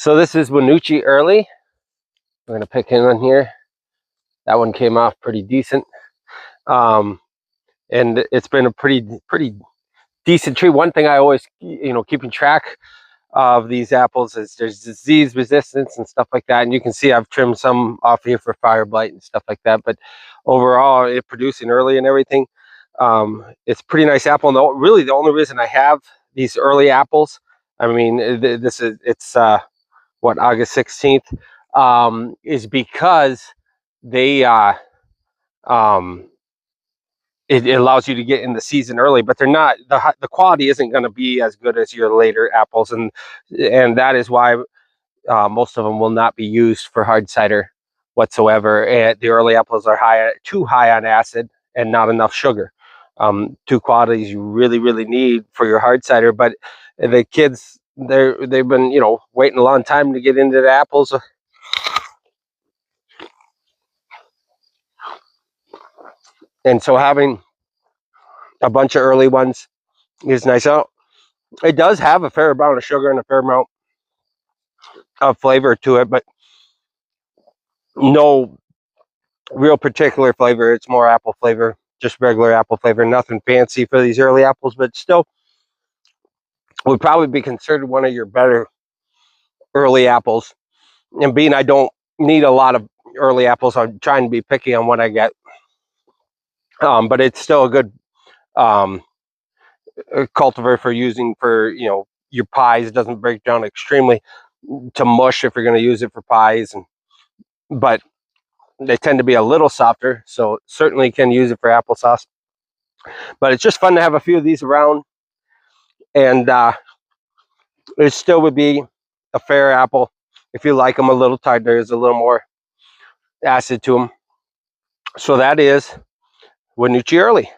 So this is Wynooche early. We're gonna pick in on here. That one came off pretty decent, and it's been a pretty decent tree. One thing I always, keeping track of these apples is there's disease resistance and stuff like that. And you can see I've trimmed some off here for fire blight and stuff like that. But overall, it producing early and everything. It's a pretty nice apple. And really, the only reason I have these early apples, I mean, it's August 16th, is because they it allows you to get in the season early, but they're not, the quality isn't going to be as good as your later apples, and that is why most of them will not be used for hard cider whatsoever. And the early apples are too high on acid and not enough sugar. Two qualities you really need for your hard cider. But the kids, they've been waiting a long time to get into the apples. And so having a bunch of early ones is nice. So it does have a fair amount of sugar and a fair amount of flavor to it, but no real particular flavor. It's more apple flavor, just regular apple flavor. Nothing fancy for these early apples, but still would probably be considered one of your better early apples. And being I don't need a lot of early apples, I'm trying to be picky on what I get. But it's still a good cultivar for using for your pies. It doesn't break down extremely to mush if you're going to use it for pies, but they tend to be a little softer, so certainly can use it for applesauce. But it's just fun to have a few of these around, and it still would be a fair apple if you like them a little tighter. There's a little more acid to them. So that is Wynooche early.